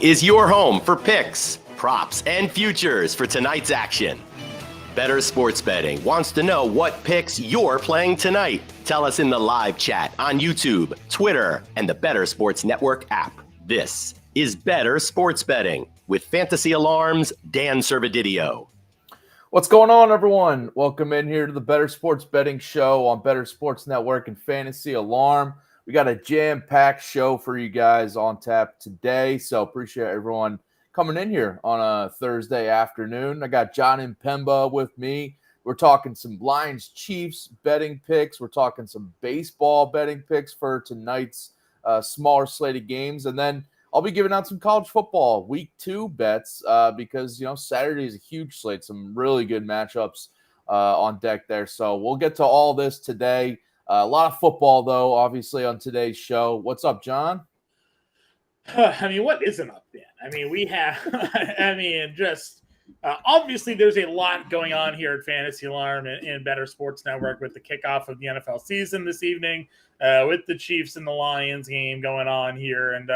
is your home for picks, props, and futures for tonight's action. Bettor Sports Betting wants to know what picks you're playing tonight. Tell us in the live chat on YouTube, Twitter, and the Bettor Sports Network app. This is Bettor Sports Betting with Fantasy Alarm's Dan Servodidio. What's going on, everyone? Welcome in here to the Bettor Sports Betting Show on Bettor Sports Network and Fantasy Alarm. We got a jam-packed show for you guys on tap today, so appreciate everyone coming in here on a Thursday afternoon. I got Jon Impemba with me. We're talking some Lions-Chiefs betting picks. We're talking some baseball betting picks for tonight's smaller slate of games. And then I'll be giving out some college football week 2 bets because, Saturday is a huge slate. Some really good matchups on deck there. So we'll get to all this today. A lot of football, though, obviously, on today's show. What's up, John? What isn't up, Dan? We have, obviously there's a lot going on here at Fantasy Alarm and Bettor Sports Network with the kickoff of the NFL season this evening, with the Chiefs and the Lions game going on here. And,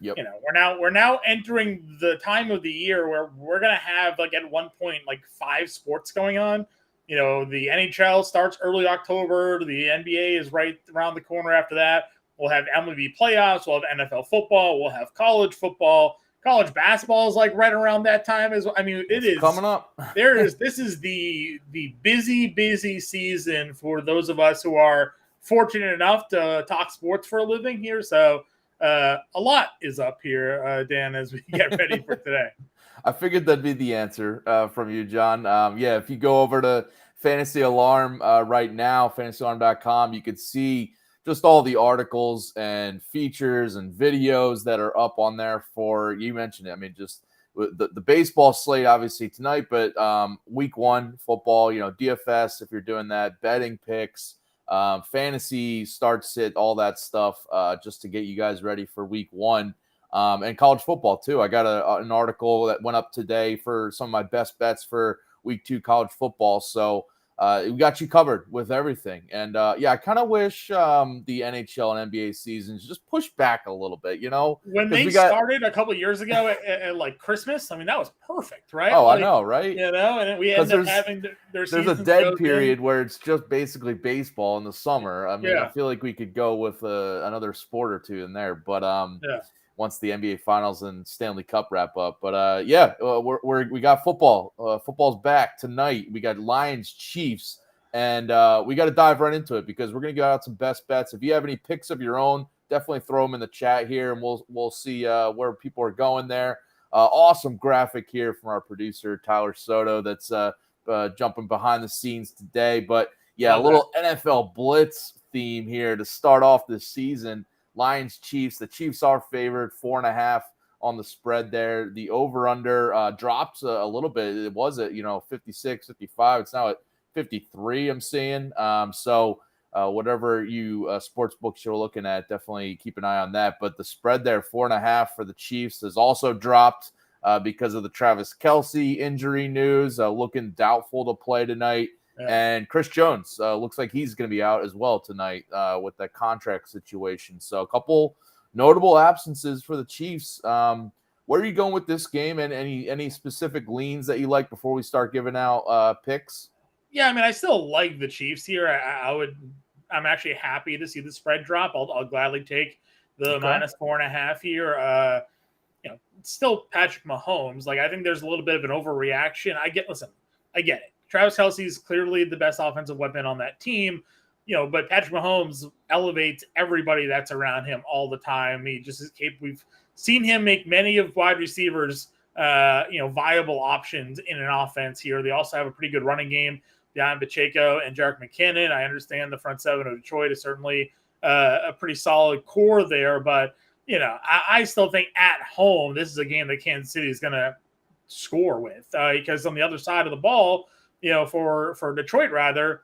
we're now entering the time of the year where we're going to have, at one point, 5 sports going on. The NHL starts early October. The NBA is right around the corner after that. We'll have MLB playoffs. We'll have NFL football. We'll have college football. College basketball is right around that time as well. It is coming up. This is the busy season for those of us who are fortunate enough to talk sports for a living here. So a lot is up here, Dan, as we get ready for today. I figured that'd be the answer from you, John. If you go over to Fantasy Alarm right now, fantasyalarm.com, you could see just all the articles and features and videos that are up on there for, you mentioned it. Just the baseball slate, obviously, tonight, but week 1 football, DFS, if you're doing that, betting picks, fantasy, start, sit, all that stuff, just to get you guys ready for week 1. And college football, too. I got an article that went up today for some of my best bets for week 2 college football. So we got you covered with everything. And, I kind of wish the NHL and NBA seasons just push back a little bit, When they started a couple years ago at Christmas, that was perfect, right? Oh, I know, right? And we ended up having there's a dead period where it's just basically baseball in the summer. I feel like we could go with another sport or two in there. But once the NBA Finals and Stanley Cup wrap up. But we got football. Football's back tonight. We got Lions, Chiefs, and we got to dive right into it because we're going to get out some best bets. If you have any picks of your own, definitely throw them in the chat here, and we'll see where people are going there. Awesome graphic here from our producer Tyler Soto that's jumping behind the scenes today. But a little NFL blitz theme here to start off this season. Lions, Chiefs. The Chiefs are favored 4.5 on the spread there. The over-under drops a little bit. It was at 56, 55. It's now at 53. I'm seeing. Whatever you sports books you're looking at, definitely keep an eye on that. But the spread there 4.5 for the Chiefs has also dropped because of the Travis Kelce injury news. Looking doubtful to play tonight. And Chris Jones looks like he's going to be out as well tonight with that contract situation. So a couple notable absences for the Chiefs. Where are you going with this game, and any specific leans that you like before we start giving out picks? I still like the Chiefs here. I'm actually happy to see the spread drop. I'll gladly take the minus 4.5 here. It's still Patrick Mahomes. I think there's a little bit of an overreaction. I get it. Travis Kelce is clearly the best offensive weapon on that team, but Patrick Mahomes elevates everybody that's around him all the time. He just is capable. We've seen him make many of wide receivers, viable options in an offense here. They also have a pretty good running game behind Pacheco and Jerick McKinnon. I understand the front seven of Detroit is certainly a pretty solid core there, but I still think at home, this is a game that Kansas City is going to score with because on the other side of the ball, for Detroit rather,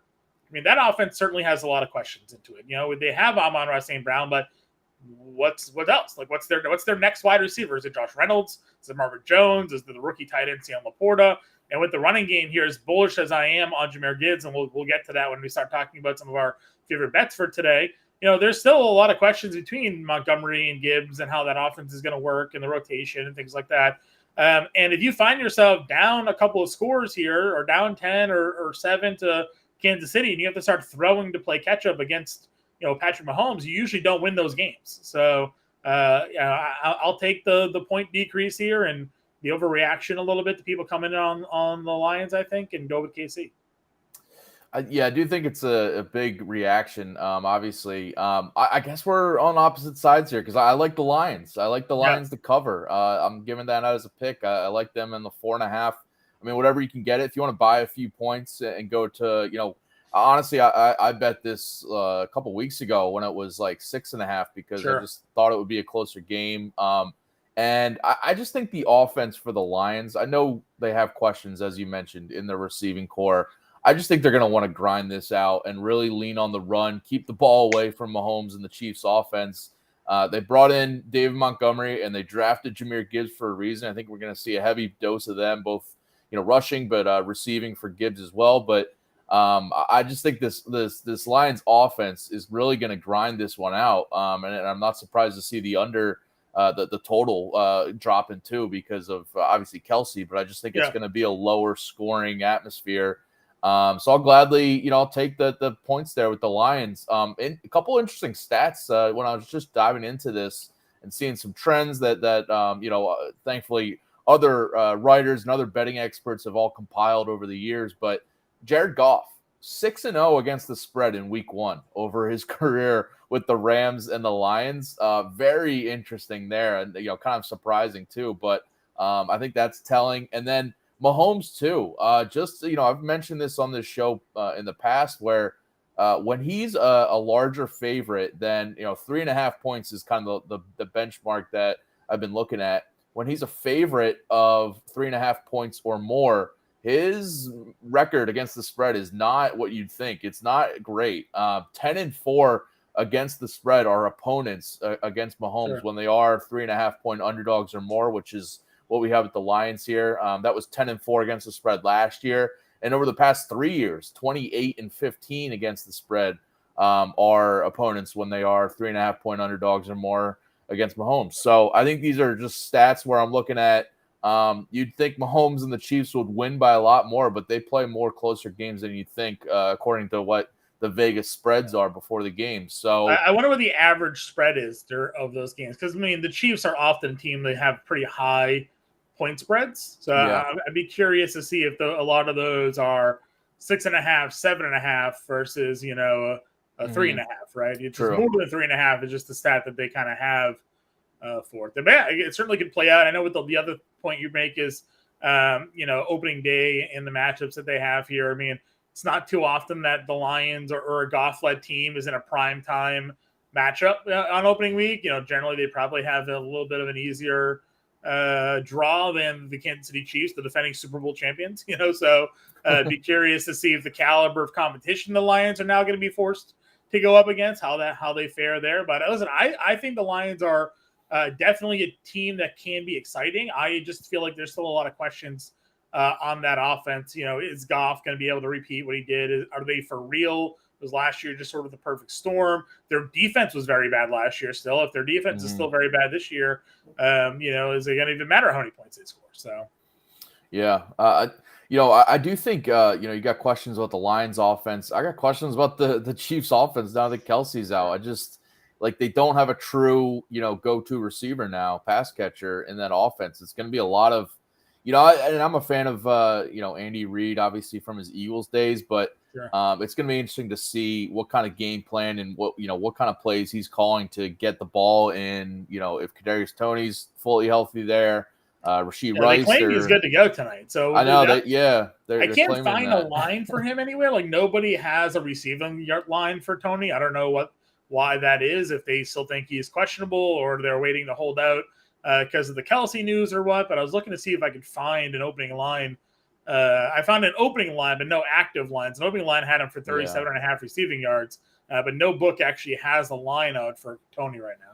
that offense certainly has a lot of questions into it. They have Amon-Ra St. Brown, but what else? What's their next wide receiver? Is it Josh Reynolds? Is it Marvin Jones? Is it the rookie tight end Sam Laporta? And with the running game here, as bullish as I am on Jahmyr Gibbs, and we'll get to that when we start talking about some of our favorite bets for today, there's still a lot of questions between Montgomery and Gibbs and how that offense is going to work and the rotation and things like that. And if you find yourself down a couple of scores here or down 10 or 7 to Kansas City and you have to start throwing to play catch up against, Patrick Mahomes, you usually don't win those games. So I'll take the point decrease here and the overreaction a little bit to people coming in on the Lions, I think, and go with KC. I do think it's a big reaction. Obviously, I guess we're on opposite sides here because I like the Lions. I like the Lions to cover. I'm giving that out as a pick. I like them in the 4.5. I mean, whatever you can get it. If you want to buy a few points and go to, honestly, I bet this a couple weeks ago when it was like 6.5 because I just thought it would be a closer game. And I just think the offense for the Lions, I know they have questions, as you mentioned, in the receiving core. I just think they're going to want to grind this out and really lean on the run, keep the ball away from Mahomes and the Chiefs offense. They brought in David Montgomery and they drafted Jahmyr Gibbs for a reason. I think we're going to see a heavy dose of them, both rushing but receiving for Gibbs as well. But I just think this Lions offense is really going to grind this one out, and I'm not surprised to see the under the total drop in too because of obviously Kelsey. But I just think it's going to be a lower scoring atmosphere. So I'll gladly, I'll take the points there with the Lions. And a couple interesting stats when I was just diving into this and seeing some trends that thankfully other writers and other betting experts have all compiled over the years. But Jared Goff, 6-0 against the spread in week 1 over his career with the Rams and the Lions. Very interesting there and, kind of surprising too. But I think that's telling. And then Mahomes too. I've mentioned this on this show in the past where when he's a larger favorite than 3.5 points is kind of the benchmark that I've been looking at. When he's a favorite of 3.5 points or more, his record against the spread is not what you'd think. It's not great. 10-4 against the spread are opponents against Mahomes when they are 3.5 point underdogs or more, which is what we have with the Lions here. That was 10-4 against the spread last year. And over the past 3 years, 28-15 against the spread are opponents when they are 3.5 point underdogs or more against Mahomes. So I think these are just stats where I'm looking at you'd think Mahomes and the Chiefs would win by a lot more, but they play more closer games than you'd think, according to what the Vegas spreads are before the game. So I wonder what the average spread is of those games. Because, the Chiefs are often a team that have pretty high point spreads. So I'd be curious to see if a lot of those are 6.5, 7.5 versus, a 3.5, right? It's more than 3.5 is just the stat that they kind of have for it. It certainly could play out. I know what the other point you make is, opening day in the matchups that they have here. It's not too often that the Lions or a Goff-led team is in a prime time matchup on opening week. Generally they probably have a little bit of an easier draw than the Kansas City Chiefs, the defending Super Bowl champions. So be curious to see if the caliber of competition the Lions are now going to be forced to go up against, how they fare there. But listen, I think the Lions are definitely a team that can be exciting. I just feel like there's still a lot of questions on that offense. Is Goff going to be able to repeat what he did? Are they for real? Was last year just sort of the perfect storm? Their defense was very bad last year still. If their defense is still very bad this year, is it going to even matter how many points they score? So, yeah. I do think, you got questions about the Lions offense. I got questions about the Chiefs offense now that Kelsey's out. I just they don't have a true, go-to receiver now, pass catcher in that offense. It's going to be a lot of, and I'm a fan of, Andy Reid, obviously from his Eagles days, but it's going to be interesting to see what kind of game plan and what kind of plays he's calling to get the ball in, if Kadarius Toney's fully healthy there. Rashid Rice. They claim he's good to go tonight. So I know that. Yeah, I can't find a line for him anywhere. Nobody has a receiving line for Toney. I don't know why that is. If they still think he's questionable or they're waiting to hold out because of the Kelsey news or what. But I was looking to see if I could find an opening line. I found an opening line, but no active lines. An opening line had him for 37.5 receiving yards, but no book actually has a line out for Toney right now.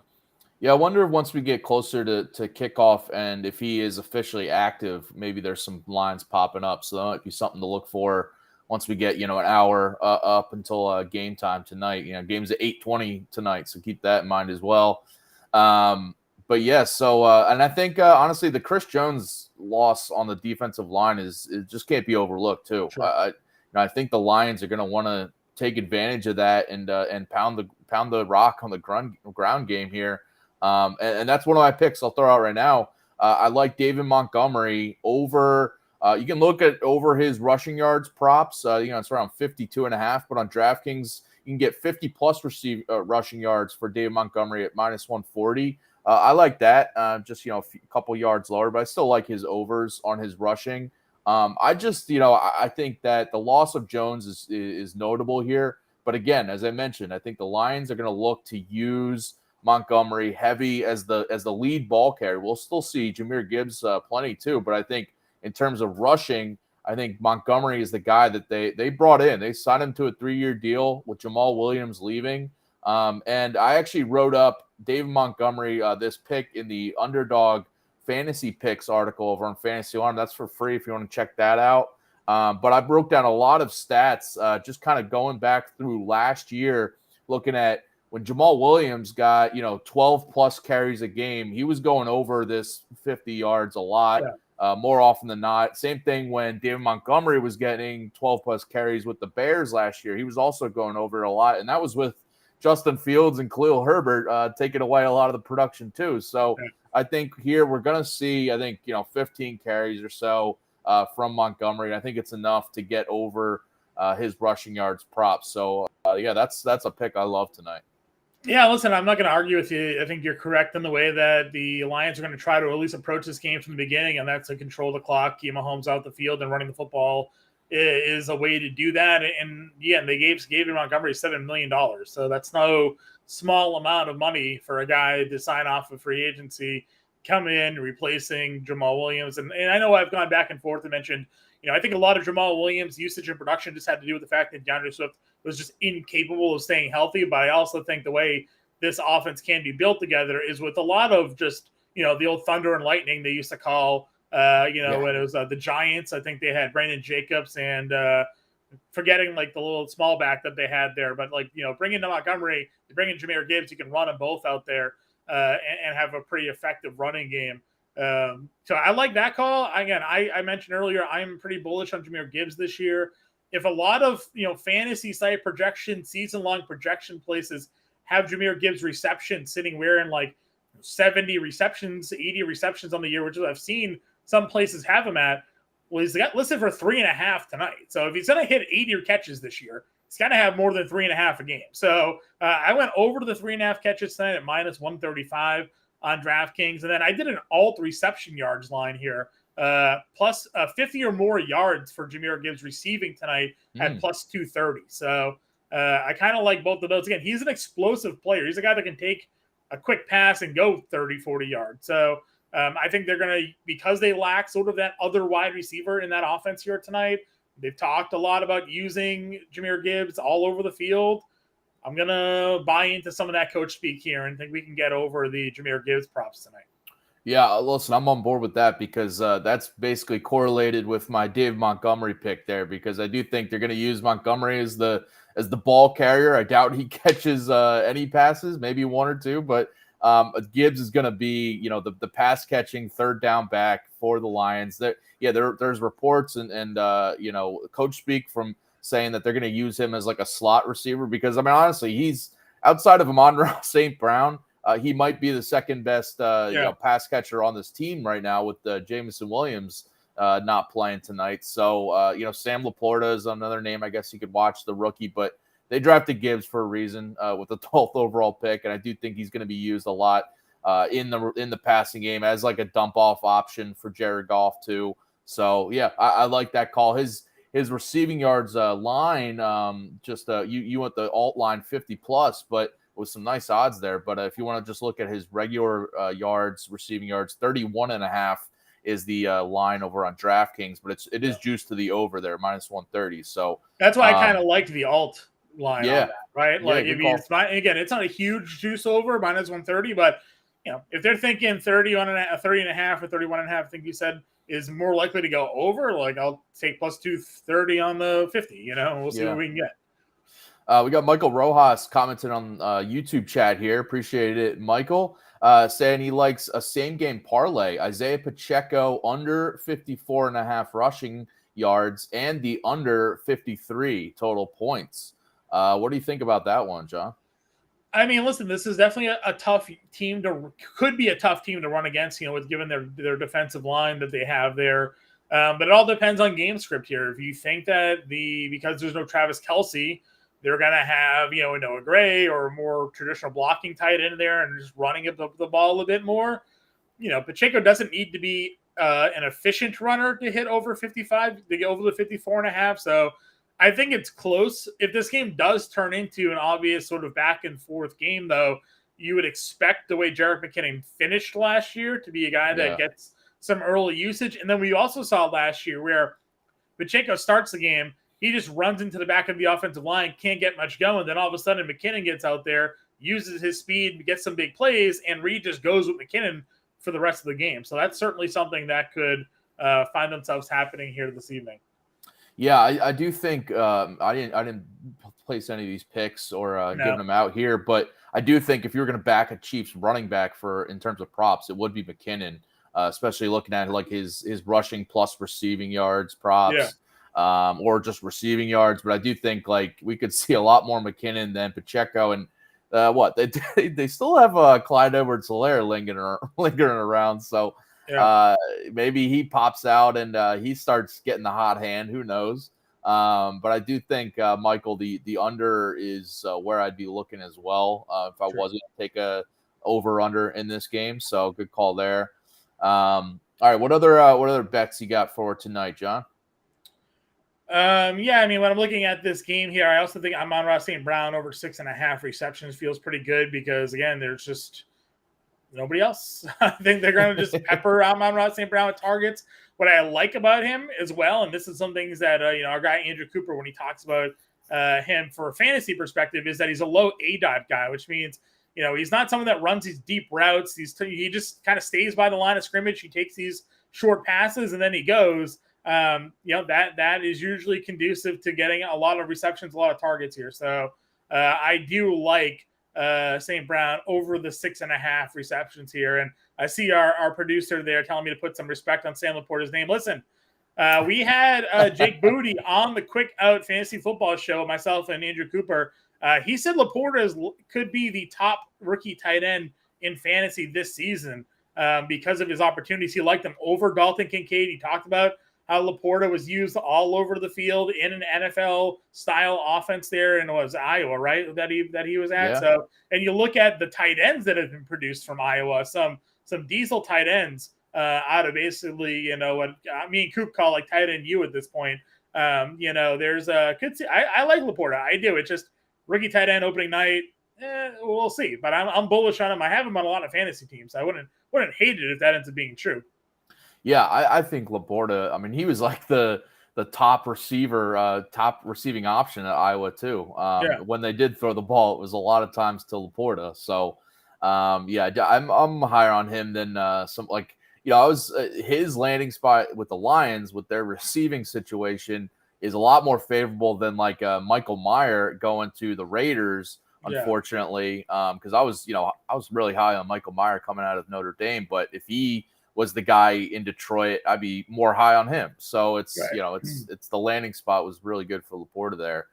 Yeah, I wonder if once we get closer to kickoff and if he is officially active, maybe there's some lines popping up. So that might be something to look for once we get, an hour up until game time tonight. Game's at 8:20 tonight, so keep that in mind as well. But yeah, so and I think honestly, the Chris Jones loss on the defensive line it just can't be overlooked too. Sure. I think the Lions are going to want to take advantage of that and pound the rock on the ground game here. And that's one of my picks I'll throw out right now. I like David Montgomery over. You can look at over his rushing yards props. It's around 52.5, but on DraftKings you can get 50 plus rushing yards for David Montgomery at -140. I like that. Just a couple yards lower, but I still like his overs on his rushing. I think that the loss of Jones is notable here. But again, as I mentioned, I think the Lions are going to look to use Montgomery heavy as the lead ball carrier. We'll still see Jahmyr Gibbs plenty too, but I think in terms of rushing, I think Montgomery is the guy that they brought in. They signed him to a 3-year deal with Jamal Williams leaving. And I actually wrote up David Montgomery this pick in the Underdog Fantasy Picks article over on Fantasy Alarm. That's for free if you want to check that out. But I broke down a lot of stats, just kind of going back through last year, looking at when Jamal Williams got 12 plus carries a game. He was going over this 50 yards a lot. Yeah. More often than not. Same thing when David Montgomery was getting 12 plus carries with the Bears last year. He was also going over a lot, and that was with Justin Fields and Khalil Herbert taking away a lot of the production too. So I think here we're going to see, 15 carries or so from Montgomery. I think it's enough to get over his rushing yards props. So that's a pick I love tonight. Yeah, listen, I'm not going to argue with you. I think you're correct in the way that the Lions are going to try to at least approach this game from the beginning, and that's to control the clock, keep Mahomes out the field, and running the football is a way to do that. And yeah, they gave Montgomery $7 million, so that's no small amount of money for a guy to sign off of free agency, come in replacing Jamal Williams. And I know I've gone back and forth and mentioned, I think a lot of Jamal Williams' usage and production just had to do with the fact that DeAndre Swift was just incapable of staying healthy. But I also think the way this offense can be built together is with a lot of just, the old thunder and lightning they used to call, when it was the Giants. I think they had Brandon Jacobs and forgetting like the little small back that they had there. But bringing in Montgomery, bringing Jahmyr Gibbs, you can run them both out there and have a pretty effective running game. So I like that call. Again, I mentioned earlier, I'm pretty bullish on Jahmyr Gibbs this year. If a lot of, fantasy site projection, season-long projection places have Jahmyr Gibbs reception sitting where in like 70 receptions, 80 receptions on the year, which I've seen some places have him at, well, he's got listed for 3.5 tonight. So if he's going to hit 80 catches this year, he's got to have more than 3.5 a game. So I went over to the 3.5 catches tonight at -135 on DraftKings. And then I did an alt reception yards line here. Plus 50 or more yards for Jahmyr Gibbs receiving tonight at +230. So I kind of like both of those. Again, he's an explosive player. He's a guy that can take a quick pass and go 30, 40 yards. So I think they're going to, because they lack sort of that other wide receiver in that offense here tonight, they've talked a lot about using Jahmyr Gibbs all over the field. I'm going to buy into some of that coach speak here and think we can get over the Jahmyr Gibbs props tonight. Yeah, listen, I'm on board with that because that's basically correlated with my Dave Montgomery pick there, because I do think they're going to use Montgomery as the ball carrier. I doubt he catches any passes, maybe one or two, but Gibbs is going to be, the pass catching third down back for the Lions. There's reports and coach speak from saying that they're going to use him as like a slot receiver because, honestly, he's outside of Amon-Ra St. Brown. He might be the second best pass catcher on this team right now with Jameson Williams not playing tonight. So, Sam Laporta is another name I guess you could watch, the rookie, but they drafted Gibbs for a reason with the 12th overall pick, and I do think he's going to be used a lot in the passing game as like a dump-off option for Jared Goff too. So, yeah, I like that call. His receiving yards line, you went the alt line 50+, but with some nice odds there. But if you want to just look at his regular receiving yards, 31.5 is the line over on DraftKings, but it is juiced to the over there, -130. So that's why I kind of liked the alt line on that, right? Yeah, like again, it's not a huge juice over, -130, but if they're thinking 30 and a half or 31 and a half, I think you said is more likely to go over, like I'll take plus 230 on the 50, we'll see what we can get. We got Michael Rojas commenting on YouTube chat here. Appreciate it, Michael. Saying he likes a same game parlay. Isaiah Pacheco under 54.5 rushing yards and the under 53 total points. What do you think about that one, John? I mean, listen, this is definitely a tough team could be a tough team to run against, with given their defensive line that they have there. But it all depends on game script here. If you think that because there's no Travis Kelce, they're going to have, Noah Gray or more traditional blocking tight end there and just running the ball a bit more. Pacheco doesn't need to be an efficient runner to hit over 55, to get over the 54.5. So I think it's close. If this game does turn into an obvious sort of back and forth game, though, you would expect the way Jerick McKinnon finished last year to be a guy that gets some early usage. And then we also saw last year where Pacheco starts the game, he just runs into the back of the offensive line, can't get much going. Then all of a sudden McKinnon gets out there, uses his speed, gets some big plays, and Reed just goes with McKinnon for the rest of the game. So that's certainly something that could find themselves happening here this evening. Yeah, I do think I didn't place any of these picks or give them out here, but I do think if you're going to back a Chiefs running back in terms of props, it would be McKinnon, especially looking at like his rushing plus receiving yards props, or just receiving yards. But I do think like we could see a lot more McKinnon than Pacheco, and they still have Clyde Edwards-Helaire lingering around, so. Maybe he pops out and he starts getting the hot hand. Who knows? But I do think, Michael, the under is where I'd be looking as well if I wasn't to take a over-under in this game. So good call there. All right, what other bets you got for tonight, John? I mean, when I'm looking at this game here, I also think Amon-Ra St. Brown over 6.5 receptions feels pretty good because, again, there's just nobody else. I think they're going to just pepper Amon-Ra St. Brown with targets. What I like about him as well, and this is some things that our guy Andrew Cooper, when he talks about him for a fantasy perspective, is that he's a low A-dive guy, which means he's not someone that runs these deep routes. He just kind of stays by the line of scrimmage. He takes these short passes and then he goes. That is usually conducive to getting a lot of receptions, a lot of targets here. So I do like St. Brown over the 6.5 receptions here. And I see our producer there telling me to put some respect on Sam Laporta's name. Listen, we had Jake Booty on the Quick Out Fantasy Football Show, myself and Andrew Cooper. He said Laporta could be the top rookie tight end in fantasy this season because of his opportunities. He liked him over Dalton Kincaid. He talked about how Laporta was used all over the field in an NFL-style offense there, and it was Iowa, right, that he was at. Yeah. So, and you look at the tight ends that have been produced from Iowa, some diesel tight ends out of basically, what me and Coop call like tight end U at this point. There's a good. I like Laporta, I do. It's just rookie tight end opening night. We'll see, but I'm bullish on him. I have him on a lot of fantasy teams. I wouldn't hate it if that ends up being true. Yeah, I think Laporta, I mean, he was like the top receiving option at Iowa too. When they did throw the ball, it was a lot of times to Laporta. So, I'm higher on him than his landing spot with the Lions with their receiving situation is a lot more favorable than like Michael Mayer going to the Raiders, unfortunately, because I was really high on Michael Mayer coming out of Notre Dame, but if he was the guy in Detroit, I'd be more high on him. So it's it's the landing spot was really good for Laporta there.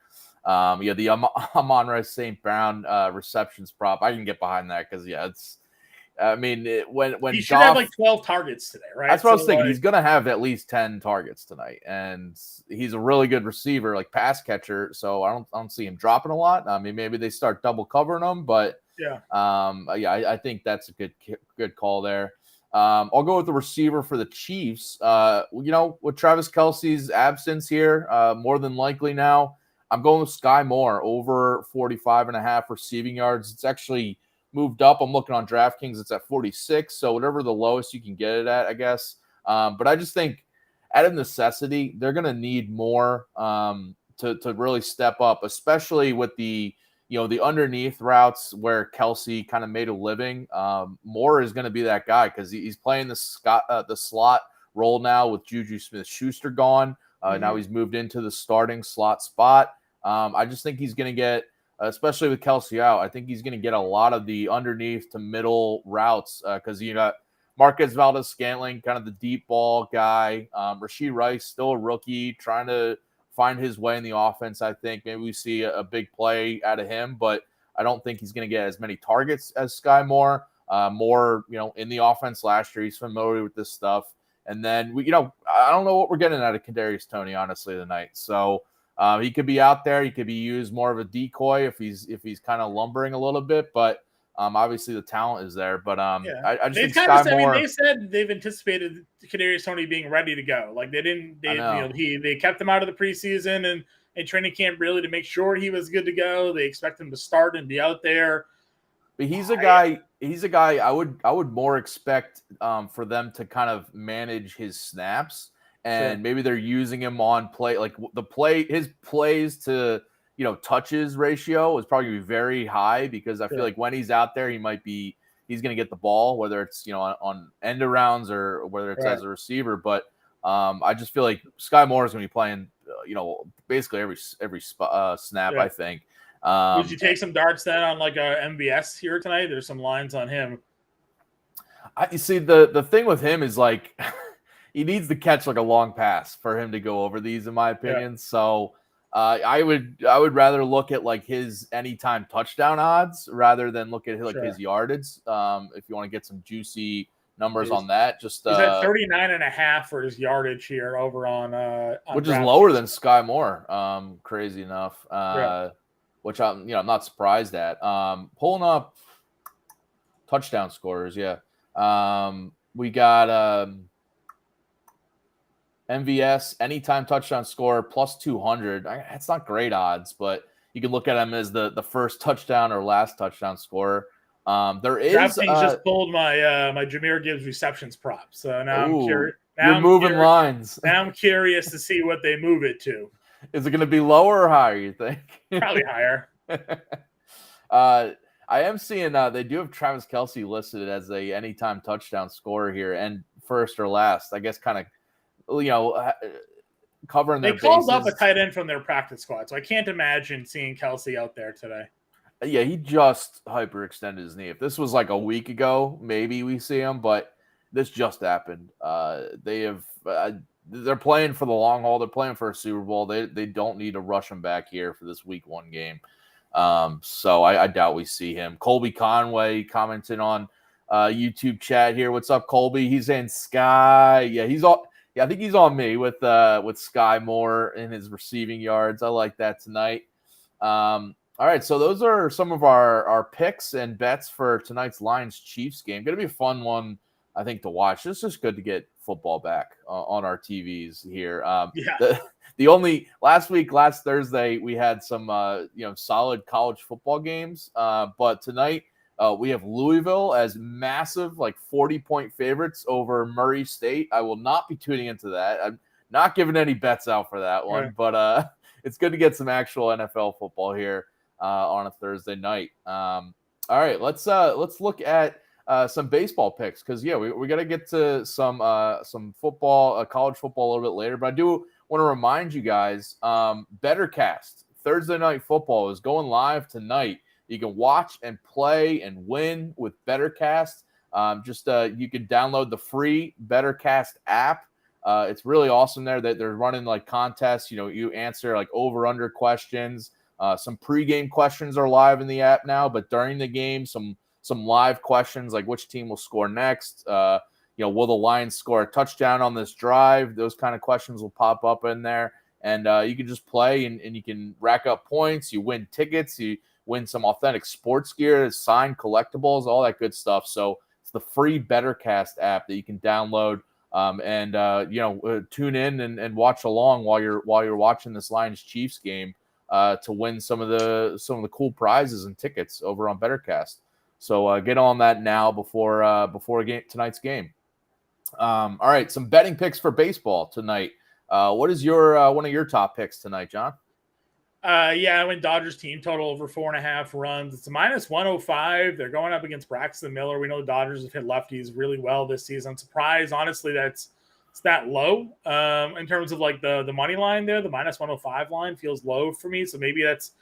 The Amon-Ra St. Brown receptions prop, I can get behind that because when he should have like 12 targets today, right? That's what I was thinking. He's gonna have at least 10 targets tonight, and he's a really good receiver, like pass catcher. So I don't see him dropping a lot. I mean, maybe they start double covering him, but I think that's a good call there. I'll go with the receiver for the Chiefs. With Travis Kelce's absence here, more than likely now, I'm going with Sky Moore over 45.5 receiving yards. It's actually moved up. I'm looking on DraftKings. It's at 46. So whatever the lowest you can get it at, I guess. But I just think out of necessity, they're going to need more to really step up, especially with the the underneath routes where Kelsey kind of made a living, Moore is going to be that guy because he's playing the slot role now with Juju Smith-Schuster gone. Now he's moved into the starting slot spot. I just think he's going to get, especially with Kelsey out, I think he's going to get a lot of the underneath to middle routes because you got Marquez Valdes-Scantling, kind of the deep ball guy. Rashee Rice, still a rookie, trying to find his way in the offense. I think maybe we see a big play out of him, but I don't think he's going to get as many targets as Sky Moore. More, in the offense last year, he's familiar with this stuff. And then I don't know what we're getting out of Kadarius Toney, honestly, tonight. So he could be out there. He could be used more of a decoy if he's kind of lumbering a little bit, but obviously the talent is there. But I just think Sky Moore. They said they've anticipated Kadarius Toney being ready to go. Like they kept him out of the preseason and training camp really to make sure he was good to go. They expect him to start and be out there. But he's a guy I would more expect for them to kind of manage his snaps, and maybe they're using him on play, like his plays to touches ratio is probably going to be very high because I feel like when he's out there, he's going to get the ball, whether it's, on end arounds or whether it's as a receiver. But I just feel like Sky Moore is going to be playing, basically every snap, I think. Would you take some darts then on like a MVS here tonight? There's some lines on him. You see, the thing with him is like he needs to catch like a long pass for him to go over these, in my opinion. So I would rather look at like his anytime touchdown odds rather than look at his yardage. If you want to get some juicy numbers on that, just he's at 39.5 for his yardage here over on which is lower than Sky Moore. Crazy enough. Which I'm not surprised at. Pulling up touchdown scorers, we got MVS anytime touchdown score plus 200. That's not great odds, but you can look at him as the first touchdown or last touchdown scorer. There is DraftKings just pulled my Jahmyr Gibbs receptions prop, so now I'm curious. You're moving lines. Now I'm curious to see what they move it to. Is it going to be lower or higher, you think? Probably higher. I am seeing they do have Travis Kelce listed as a anytime touchdown scorer here, and first or last. I guess kind of, covering their bases. They called up a tight end from their practice squad, so I can't imagine seeing Kelce out there today. Yeah, he just hyperextended his knee. If this was like a week ago, maybe we see him, but this just happened. They have they're playing for the long haul. They're playing for a Super Bowl. They don't need to rush him back here for this week 1 game. So I doubt we see him. Colby Conway commented on YouTube chat here. What's up, Colby? He's saying Sky. Yeah, I think he's on me with Sky Moore in his receiving yards. I like that tonight. All right, so those are some of our picks and bets for tonight's Lions-Chiefs game. Going to be a fun one, I think, to watch. It's just good to get football back on our TVs here. The only last Thursday we had some solid college football games, but tonight we have Louisville as massive 40-point favorites over Murray State. I will not be tuning into that. I'm not giving any bets out for that one, but it's good to get some actual NFL football here on a Thursday night. All right, let's look at some baseball picks because we got to get to some football, college football a little bit later. But I do want to remind you guys, Bettorcast Thursday Night Football is going live tonight. You can watch and play and win with Bettorcast. You can download the free Bettorcast app. It's really awesome there that they're running contests. You answer over/under questions. Some pregame questions are live in the app now, but during the game, some live questions like which team will score next. Will the Lions score a touchdown on this drive? Those kind of questions will pop up in there, and you can just play and you can rack up points. You win tickets. You win some authentic sports gear, signed collectibles, all that good stuff. So it's the free Bettorcast app that you can download and tune in and watch along while you're watching this Lions-Chiefs game to win some of the cool prizes and tickets over on Bettorcast. So get on that now before tonight's game. All right, some betting picks for baseball tonight. What is your one of your top picks tonight, John? Yeah, I went Dodgers team total over 4.5 runs. It's a -105. They're going up against Braxton Miller. We know the Dodgers have hit lefties really well this season. I'm surprised, honestly, it's that low in terms of like the money line there. The -105 line feels low for me, so maybe that's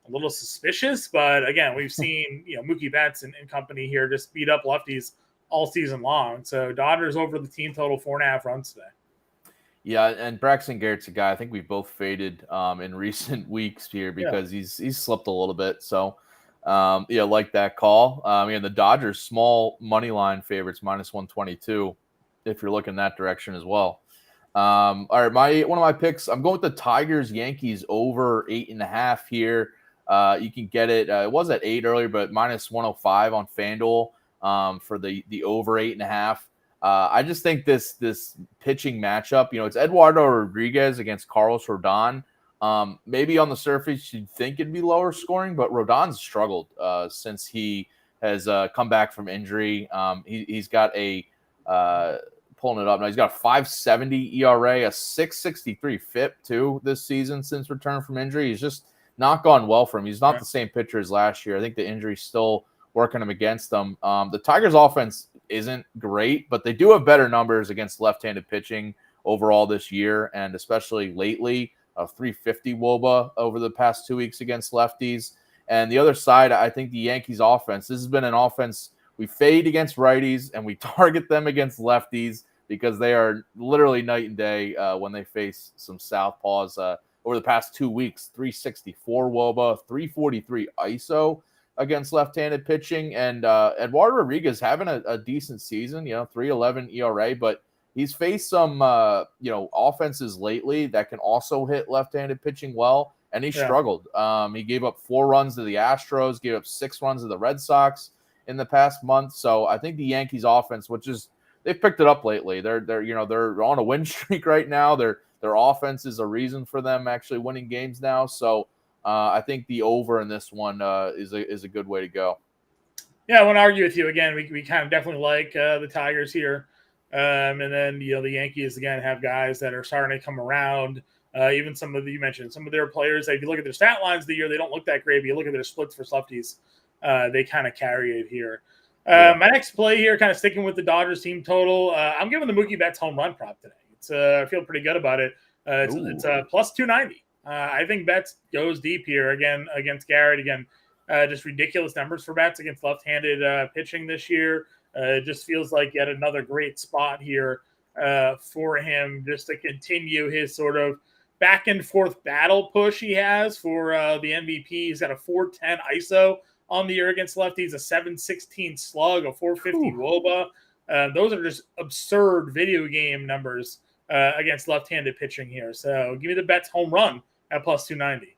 a little suspicious. But again, we've seen Mookie Betts and company here just beat up lefties all season long. So Dodgers over the team total 4.5 runs today. Yeah, and Braxton Garrett's a guy I think we both faded in recent weeks here because he's slipped a little bit. So, like that call. The Dodgers small money line favorites -122 if you're looking that direction as well. All right, one of my picks. I'm going with the Tigers Yankees over 8.5 here. You can get it. It was at 8 earlier, but -105 on FanDuel for the over 8.5. I just think this pitching matchup, it's Eduardo Rodriguez against Carlos Rodon. Maybe on the surface you'd think it'd be lower scoring, but Rodon's struggled since he has come back from injury. He's got a pulling it up now. He's got a 5.70 ERA, a 6.63 FIP too this season since return from injury. He's just not gone well for him. He's not the same pitcher as last year. I think the injury's still working him against them. The Tigers offense isn't great, but they do have better numbers against left-handed pitching overall this year, and especially lately, a 350 WOBA over the past 2 weeks against lefties. And the other side, I think the Yankees offense, this has been an offense we fade against righties and we target them against lefties because they are literally night and day when they face some southpaws. Over the past 2 weeks, 364 WOBA, 343 ISO against left-handed pitching, and Eduardo Rodriguez having a decent season, 3.11 ERA, but he's faced some offenses lately that can also hit left-handed pitching well, and he struggled. He gave up 4 runs to the Astros, gave up 6 runs to the Red Sox in the past month. So I think the Yankees offense, which is they've picked it up lately. They're on a win streak right now. Their offense is a reason for them actually winning games now. So I think the over in this one is a good way to go. Yeah, I won't argue with you. Again, we kind of definitely like the Tigers here. And then, the Yankees, again, have guys that are starting to come around. Even you mentioned some of their players, if you look at their stat lines of the year, they don't look that great. But you look at their splits for lefties, they kind of carry it here. My next play here, kind of sticking with the Dodgers team total, I'm giving the Mookie Betts home run prop today. I feel pretty good about it. It's plus 290. I think Betts goes deep here again against Garrett. Again, just ridiculous numbers for Betts against left-handed pitching this year. It just feels like yet another great spot here for him just to continue his sort of back and forth battle push he has for the MVP. He's got a 410 ISO on the year against lefties, a 716 slug, a 450 WOBA. Those are just absurd video game numbers against left-handed pitching here. So give me the Betts home run at plus 290.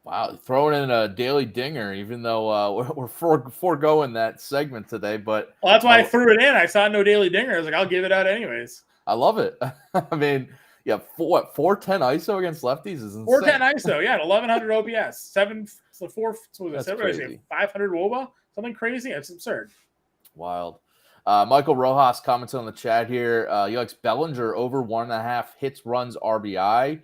Wow, throwing in a daily dinger, even though we're foregoing that segment today. But that's why I threw it in. I saw no daily dinger. I was like, I'll give it out anyways. I love it. I mean, 410 ISO against lefties is insane. 410 ISO, 1100 OPS, 500 WOBA, something crazy. It's absurd. Wild. Michael Rojas commented on the chat here. He likes Bellinger over 1.5 hits, runs, RBI.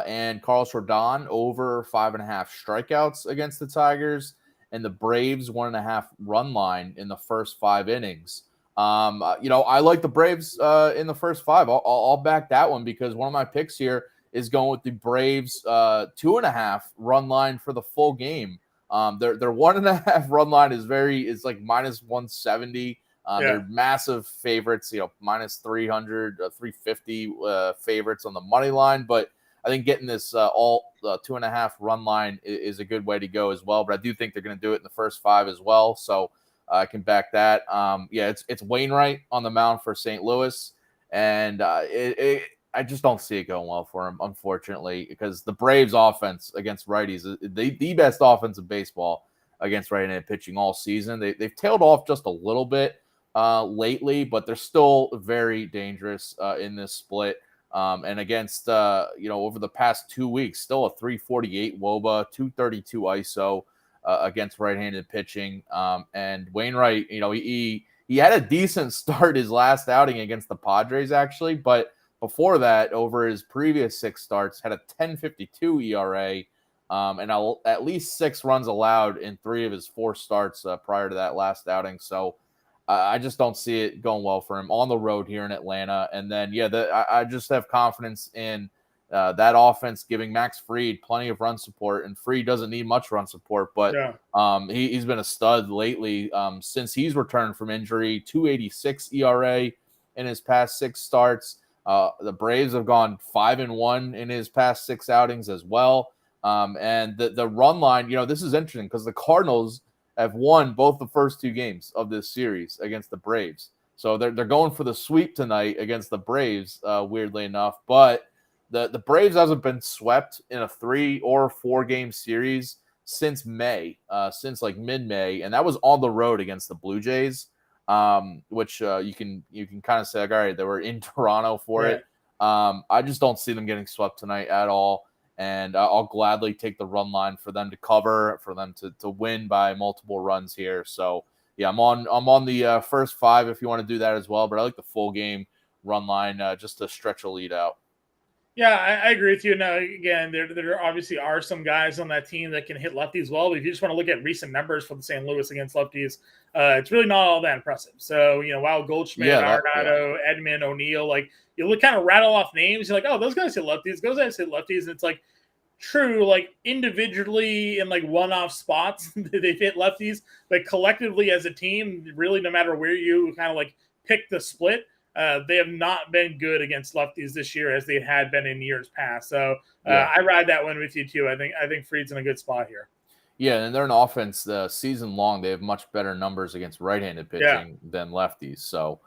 And Carlos Rodon over 5.5 strikeouts against the Tigers, and the Braves 1.5 run line in the first 5 innings. I like the Braves in the first 5. I'll back that one because one of my picks here is going with the Braves 2.5 run line for the full game. Their 1.5 run line is like -170. They're massive favorites, -300, 350 favorites on the money line, but I think getting this all 2.5 run line is a good way to go as well. But I do think they're going to do it in the first 5 as well. So I can back that. It's Wainwright on the mound for St. Louis. And I just don't see it going well for him, unfortunately, because the Braves offense against righties is the best offense in baseball against right-handed pitching all season. They've tailed off just a little bit lately, but they're still very dangerous in this split. And against, over the past 2 weeks, still a 348 WOBA, 232 ISO against right-handed pitching. And Wainwright, he had a decent start his last outing against the Padres, actually. But before that, over his previous 6 starts, had a 10.52 ERA, and at least 6 runs allowed in 3 of his 4 starts prior to that last outing. So I just don't see it going well for him on the road here in Atlanta. And then, I just have confidence in that offense giving Max Fried plenty of run support. And Fried doesn't need much run support, but he's been a stud lately since he's returned from injury. 2.86 ERA in his past 6 starts. The Braves have gone 5-1 in his past 6 outings as well. And the run line, this is interesting because the Cardinals have won both the first 2 games of this series against the Braves. So they're going for the sweep tonight against the Braves, weirdly enough. But the Braves hasn't been swept in a 3 or 4 game series since May, since like mid-May, and that was on the road against the Blue Jays, which you can kind of say, like, all right, they were in Toronto for it. I just don't see them getting swept tonight at all. And I'll gladly take the run line for them to cover, for them to win by multiple runs here. So yeah, I'm on the first 5 if you want to do that as well. But I like the full game run line just to stretch a lead out. Yeah, I agree with you. Now, again, there obviously are some guys on that team that can hit lefties well. But if you just want to look at recent numbers for the St. Louis against lefties, it's really not all that impressive. So, Wild Goldschmidt, Arenado, Edman, O'Neill, like you look kind of rattle off names. You're like, oh, those guys hit lefties. Those guys hit lefties. And it's like true, like individually in like one-off spots, they've hit lefties. But collectively as a team, really, no matter where you kind of like pick the split, they have not been good against lefties this year as they had been in years past. So I ride that one with you too. I think Fried's in a good spot here. Yeah, and they're an offense season long. They have much better numbers against right-handed pitching than lefties. So,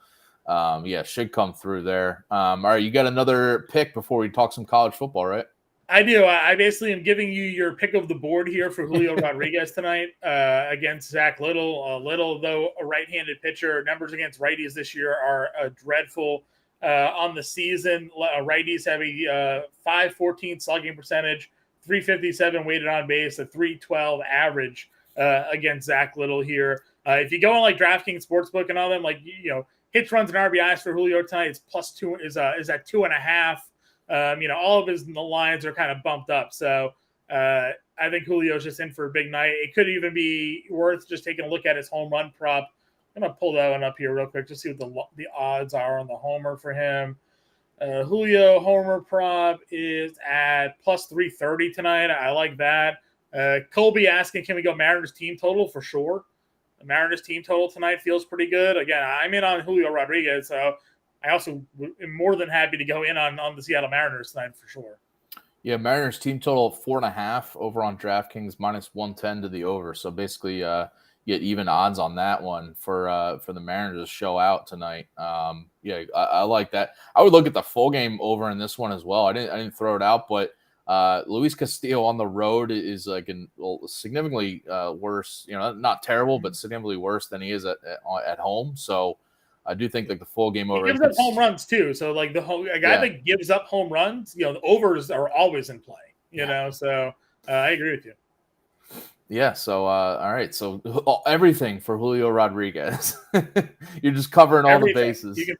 should come through there. All right, you got another pick before we talk some college football, right? I do. I basically am giving you your pick of the board here for Julio Rodriguez tonight against Zach Little. Little, though, a right-handed pitcher. Numbers against righties this year are dreadful on the season. Righties have a .514 slugging percentage, 357 weighted on base, a 312 average against Zach Little here. If you go on like DraftKings Sportsbook and all them, like hits, runs, and RBIs for Julio tonight is +2 is at 2.5. All of his lines are kind of bumped up. So I think Julio's just in for a big night. It could even be worth just taking a look at his home run prop. I'm going to pull that one up here real quick, just see what the odds are on the homer for him. Julio homer prop is at +330 tonight. I like that. Colby asking, can we go Mariners team total? For sure. The Mariners team total tonight feels pretty good. Again, I'm in on Julio Rodriguez, so I also am more than happy to go in on the Seattle Mariners tonight for sure. Yeah, Mariners team total 4.5 over on DraftKings, -110 to the over. So basically, get even odds on that one for the Mariners to show out tonight. I like that. I would look at the full game over in this one as well. I didn't throw it out, but Luis Castillo on the road is like significantly worse. Not terrible, but significantly worse than he is at home. So I do think like the full game over. He gives up home runs too. So like a guy that gives up home runs, the overs are always in play. So I agree with you. Yeah. So all right. So everything for Julio Rodriguez. You're just covering all the bases. You can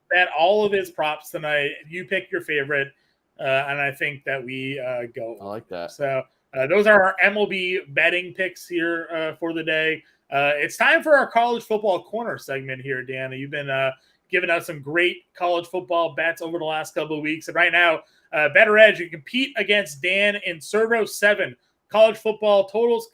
bet all of his props tonight. You pick your favorite, and I think that we go. I like that. So those are our MLB betting picks here for the day. It's time for our college football corner segment here, Dan. You've been giving us some great college football bets over the last couple of weeks. And right now, Bettor Edge, you compete against Dan in Servo 7 college football totals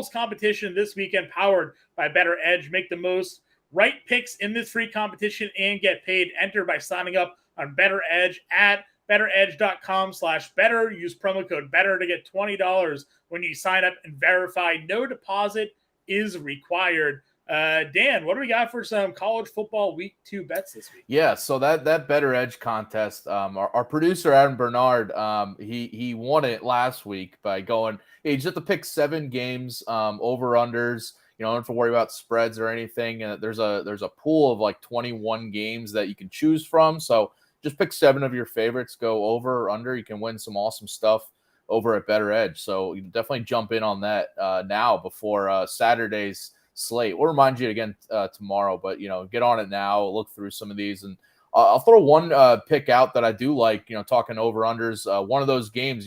competition this weekend, powered by Bettor Edge. Make the most right picks in this free competition and get paid. Enter by signing up on Bettor Edge at bettoredge.com/better. Use promo code better to get $20 when you sign up and verify. No deposit is required. Dan, what do we got for some college football week 2 bets this week? Yeah, so that Bettor Edge contest, our producer Adam Bernard, he won it last week by going, hey, you just have to pick 7 games, over unders. You don't have to worry about spreads or anything. And there's a pool of like 21 games that you can choose from. So just pick 7 of your favorites, go over or under. You can win some awesome stuff over at Bettor Edge. So you can definitely jump in on that now before Saturday's slate. We'll remind you again tomorrow, but get on it now. Look through some of these, and I'll throw one pick out that I do like. Talking over unders. One of those games,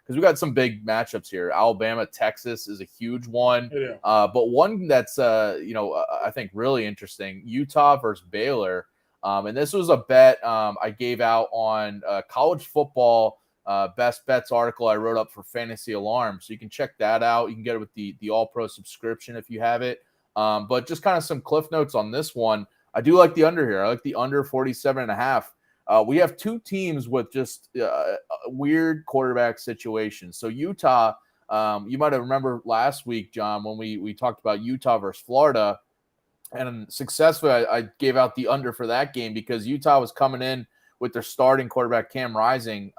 because we got some big matchups here. Alabama, Texas is a huge one. Yeah. But one that's, I think really interesting, Utah versus Baylor. And this was a bet I gave out on college football best bets article I wrote up for Fantasy Alarm. So you can check that out. You can get it with the All-Pro subscription if you have it. But just kind of some cliff notes on this one. I do like the under here. I like the under 47.5. We have two teams with just weird quarterback situations. So Utah, you might have remembered last week, John, when we talked about Utah versus Florida. And successfully, I gave out the under for that game because Utah was coming in with their starting quarterback, Cam Rising.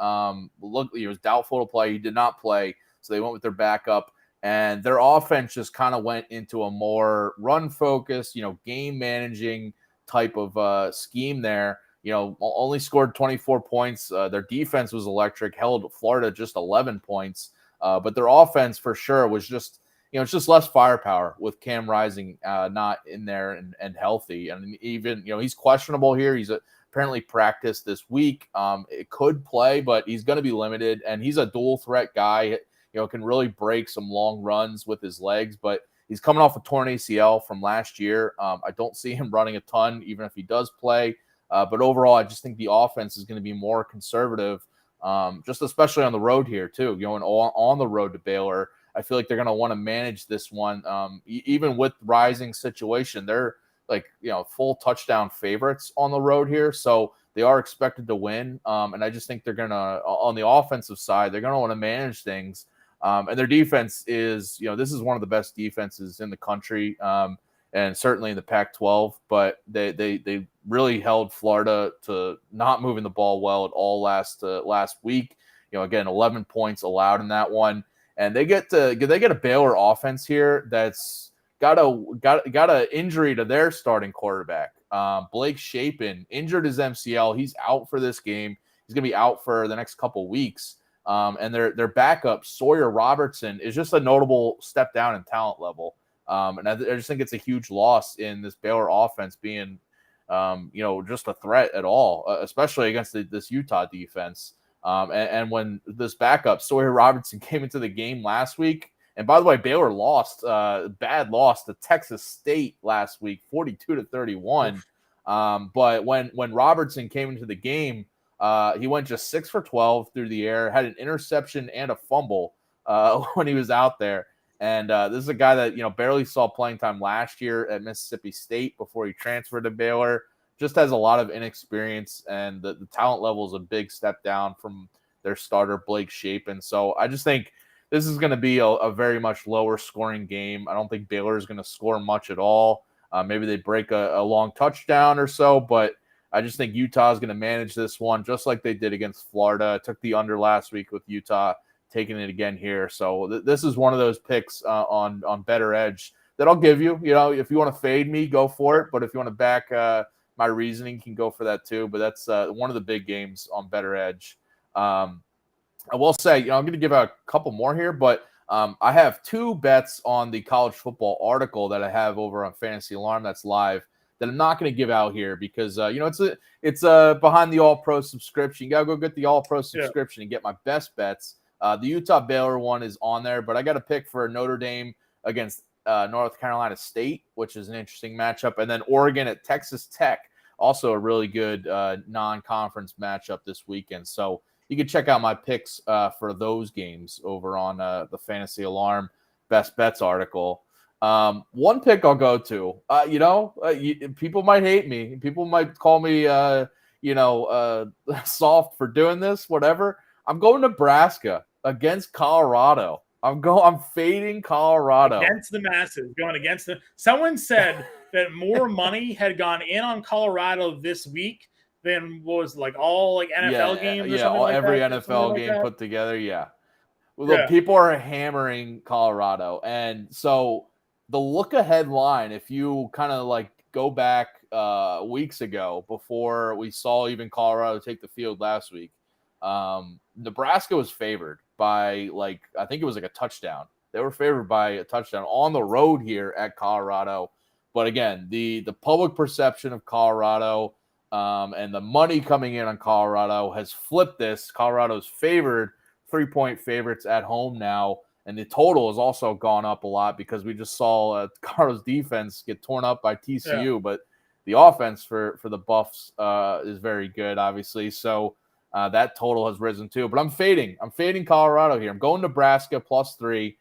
Look, he was doubtful to play. He did not play, so they went with their backup. And their offense just kind of went into a more run-focused, game-managing type of scheme there. Only scored 24 points. Their defense was electric, held Florida just 11 points. But their offense, for sure, was just – it's just less firepower with Cam Rising not in there and healthy. And even, he's questionable here. He's apparently practiced this week. It could play, but he's going to be limited. And he's a dual threat guy, can really break some long runs with his legs. But he's coming off a torn ACL from last year. I don't see him running a ton, even if he does play. But overall, I just think the offense is going to be more conservative, just especially on the road here, too. Going on the road to Baylor, I feel like they're going to want to manage this one. Even with Rising situation, they're full touchdown favorites on the road here. So they are expected to win. And I just think they're going to, on the offensive side, they're going to want to manage things. And their defense is, this is one of the best defenses in the country, and certainly in the Pac-12. But they really held Florida to not moving the ball well at all last week. Again, 11 points allowed in that one. And they get a Baylor offense here that's got a injury to their starting quarterback. Blake Shapen injured his MCL. He's out for this game. He's going to be out for the next couple weeks. And their backup, Sawyer Robertson, is just a notable step down in talent level. And I just think it's a huge loss in this Baylor offense being, just a threat at all, especially against this Utah defense. And when this backup, Sawyer Robertson, came into the game last week, and by the way, Baylor lost, bad loss to Texas State last week, 42-31. But when Robertson came into the game, he went just 6 for 12 through the air, had an interception and a fumble when he was out there. And this is a guy that, barely saw playing time last year at Mississippi State before he transferred to Baylor. Just has a lot of inexperience, and the talent level is a big step down from their starter, Blake Shapen. So I just think this is going to be a very much lower scoring game. I don't think Baylor is going to score much at all. Maybe they break a long touchdown or so, but I just think Utah is going to manage this one just like they did against Florida. Took the under last week with Utah, taking it again here. So this is one of those picks on Better Edge that I'll give you. If you want to fade me, go for it. But if you want to back my reasoning, you can go for that too. But that's one of the big games on Better Edge. I will say, I'm going to give out a couple more here, but I have two bets on the college football article that I have over on Fantasy Alarm that's live that I'm not going to give out here because, it's behind the All-Pro subscription. You got to go get the All-Pro subscription and get my best bets. The Utah-Baylor one is on there, but I got to pick for Notre Dame against North Carolina State, which is an interesting matchup, and then Oregon at Texas Tech, also a really good non-conference matchup this weekend. So you can check out my picks for those games over on the Fantasy Alarm Best Bets article. One pick I'll go to, people might hate me. People might call me, soft for doing this, whatever. I'm going Nebraska against Colorado. I'm fading Colorado against the masses, going against the. Someone said that more money had gone in on Colorado this week than was all NFL games. Yeah, every NFL game put together. Yeah, look, people are hammering Colorado, and so the look ahead line, if you kind of go back weeks ago before we saw even Colorado take the field last week, Nebraska was favored by I think it was a touchdown. They were favored by a touchdown on the road here at Colorado. But again, the public perception of Colorado and the money coming in on Colorado has flipped this. Colorado's favored 3-point favorites at home now. And the total has also gone up a lot because we just saw Colorado's defense get torn up by TCU, but the offense for the Buffs is very good, obviously. So that total has risen too. But I'm fading Colorado here. I'm going Nebraska +3.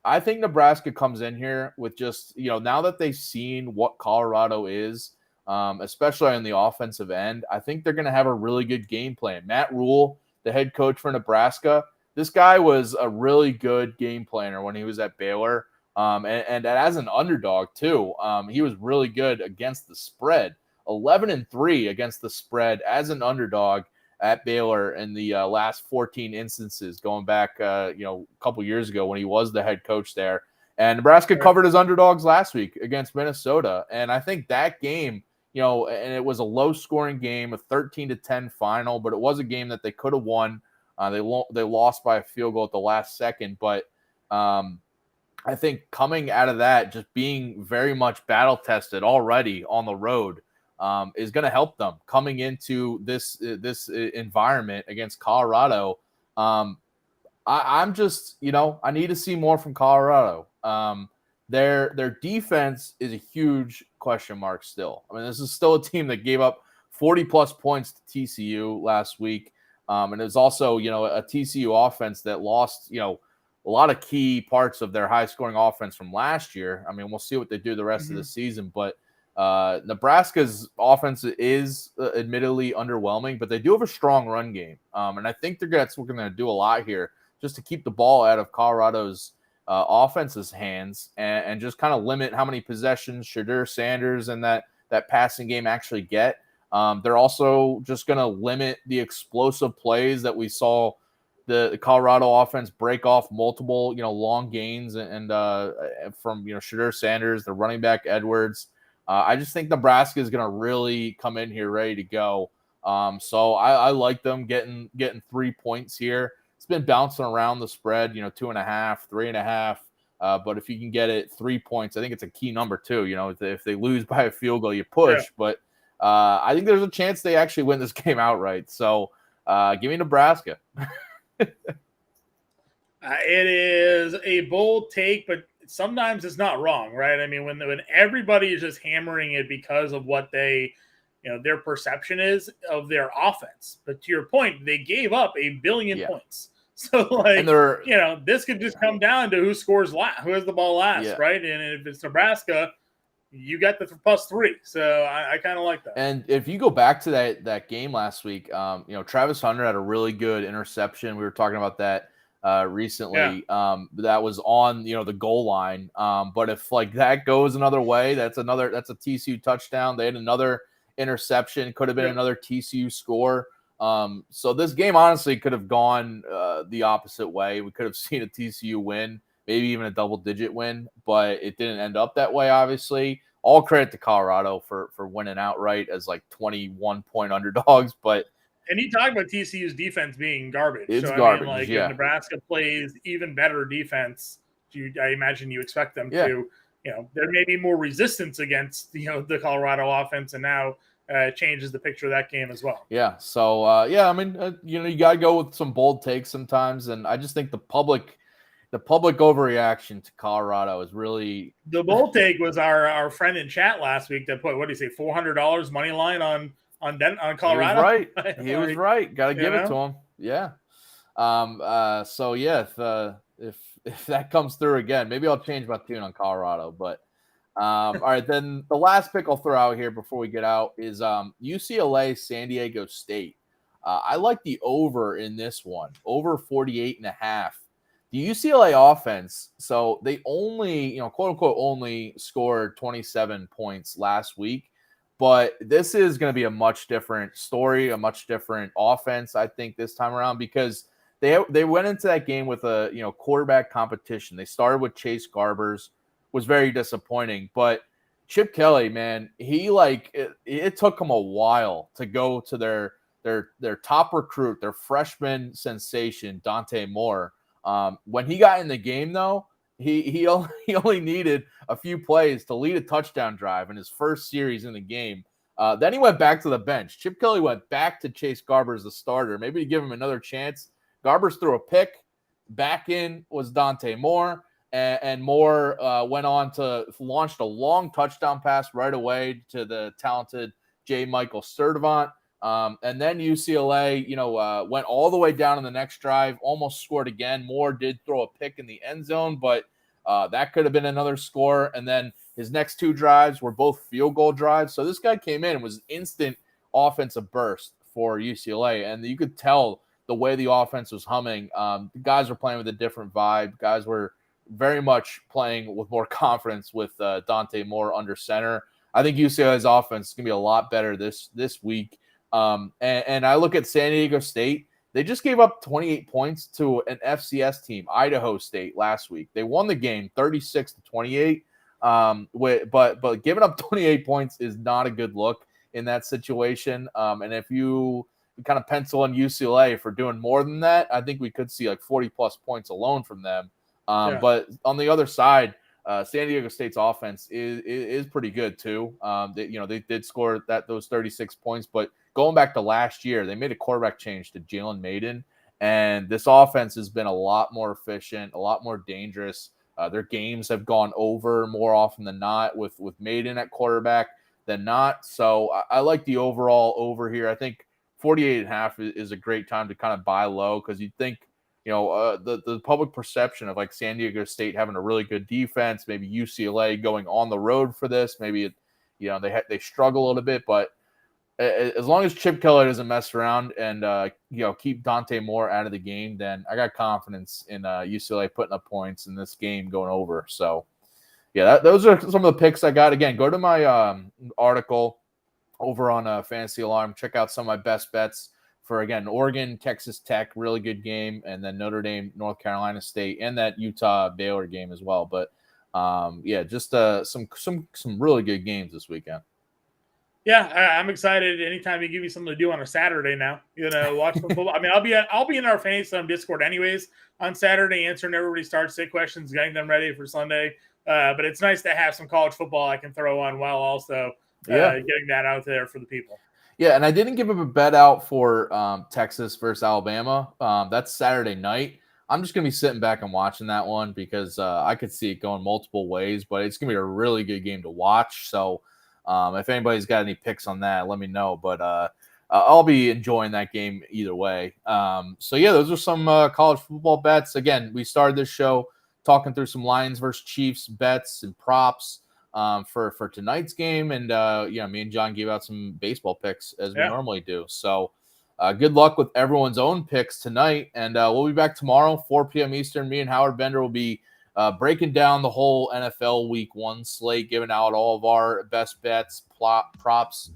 I think Nebraska comes in here with just, now that they've seen what Colorado is, especially on the offensive end, I think they're going to have a really good game plan. Matt Rule, the head coach for Nebraska, this guy was a really good game planner when he was at Baylor. And as an underdog too, he was really good against the spread. 11-3 against the spread as an underdog at Baylor in the last 14 instances, going back a couple years ago when he was the head coach there. And Nebraska covered as underdogs last week against Minnesota. And I think that game, and it was a low-scoring game, a 13-10 final, but it was a game that they could have won. They lost by a field goal at the last second, but I think coming out of that, just being very much battle-tested already on the road is going to help them coming into this environment against Colorado. I'm just, I need to see more from Colorado. Their defense is a huge question mark still. I mean, this is still a team that gave up 40-plus points to TCU last week. And it was also, a TCU offense that lost, a lot of key parts of their high-scoring offense from last year. I mean, we'll see what they do the rest of the season. But Nebraska's offense is admittedly underwhelming, but they do have a strong run game. And I think that's what they're going to do a lot here, just to keep the ball out of Colorado's offense's hands and just kind of limit how many possessions Shadur Sanders and that passing game actually get. They're also just going to limit the explosive plays that we saw the Colorado offense break off multiple, long gains and from, Shadur Sanders, the running back Edwards. I just think Nebraska is going to really come in here ready to go. So I like them getting 3 points here. It's been bouncing around the spread, 2.5, 3.5. But if you can get it 3 points, I think it's a key number too. If they lose by a field goal, you push. Yeah. But I think there's a chance they actually win this game outright. So give me Nebraska. It is a bold take, but sometimes it's not wrong, right? I mean, when everybody is just hammering it because of what they, their perception is of their offense. But to your point, they gave up 1 billion points. So, this could just come down to who scores last, who has the ball last, right? And if it's Nebraska, you got the +3. So I kind of like that. And if you go back to that game last week, Travis Hunter had a really good interception. We were talking about that recently. That was on, the goal line. But if that goes another way, that's a TCU touchdown. They had another interception, could have been another TCU score. So this game honestly could have gone the opposite way. We could have seen a TCU win, maybe even a double-digit win, but it didn't end up that way, obviously. All credit to Colorado for winning outright as 21-point underdogs. And you talk about TCU's defense being garbage. It's garbage, if Nebraska plays even better defense, I imagine you expect them to, there may be more resistance against, the Colorado offense, and now changes the picture of that game as well. Yeah. So, you got to go with some bold takes sometimes. And I just think the public overreaction to Colorado is really – The bold take was our friend in chat last week that put, what do you say, $400 money line on Colorado? He was right. He was right. Got to give it to him. Yeah. So, if that comes through again, maybe I'll change my tune on Colorado. But all right, then the last pick I'll throw out here before we get out is UCLA San Diego State. I like the over in this one, over 48.5. The UCLA offense, so they only, quote unquote, only scored 27 points last week, but this is going to be a much different story, a much different offense, I think, this time around, because they went into that game with a, quarterback competition. They started with Chase Garbers, was very disappointing, but Chip Kelly, man, he it took him a while to go to their top recruit, their freshman sensation, Dante Moore. When he got in the game, though, he only needed a few plays to lead a touchdown drive in his first series in the game. Then he went back to the bench. Chip Kelly went back to Chase Garber as the starter, maybe to give him another chance Garbers threw a pick. Back in was Dante Moore. And Moore went on to launch a long touchdown pass right away to the talented J. Michael Sturdivant. And then UCLA, went all the way down in the next drive, almost scored again. Moore did throw a pick in the end zone, but that could have been another score. And then his next 2 drives were both field goal drives. So this guy came in and was instant offensive burst for UCLA. And you could tell the way the offense was humming. The guys were playing with a different vibe. Guys were very much playing with more confidence with Dante Moore under center. I think UCLA's offense is going to be a lot better this week. And I look at San Diego State. They just gave up 28 points to an FCS team, Idaho State, last week. They won the game 36-28. But giving up 28 points is not a good look in that situation. And if you kind of pencil in UCLA for doing more than that, I think we could see like 40-plus points alone from them. But on the other side, San Diego State's offense is pretty good too. They did score those 36 points, but going back to last year, they made a quarterback change to Jalen Maiden, and this offense has been a lot more efficient, a lot more dangerous. Their games have gone over more often than not with Maiden at quarterback than not. So I like the overall over here. I think 48.5 is a great time to kind of buy low because you'd think, the public perception of like San Diego State having a really good defense, maybe UCLA going on the road for this, maybe they struggle a little bit, but as long as Chip Kelly doesn't mess around and keep Dante Moore out of the game, then I got confidence in UCLA putting up points in this game going over. So yeah, those are some of the picks I got. Again, go to my article over on Fantasy Alarm. Check out some of my best bets for, again, Oregon, Texas Tech, really good game, and then Notre Dame, North Carolina State, and that Utah Baylor game as well. But just some really good games this weekend. Yeah, I'm excited. Anytime you give me something to do on a Saturday now, watch some football. I mean, I'll be in our Fantasy Alarm Discord anyways on Saturday, answering everybody's start sit questions, getting them ready for Sunday. But it's nice to have some college football I can throw on while also getting that out there for the people. Yeah, and I didn't give up a bet out for Texas versus Alabama. That's Saturday night. I'm just going to be sitting back and watching that one because I could see it going multiple ways, but it's going to be a really good game to watch. So if anybody's got any picks on that, let me know. But I'll be enjoying that game either way. Those are some college football bets. Again, we started this show talking through some Lions versus Chiefs bets and props for tonight's game. And, me and John gave out some baseball picks as we normally do. So good luck with everyone's own picks tonight. And we'll be back tomorrow, 4 p.m. Eastern. Me and Howard Bender will be breaking down the whole NFL Week 1 slate, giving out all of our best bets, props,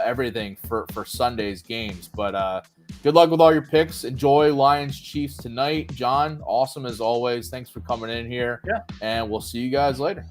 everything for Sunday's games. But good luck with all your picks. Enjoy Lions Chiefs tonight. John, awesome as always. Thanks for coming in here. Yeah. And we'll see you guys later.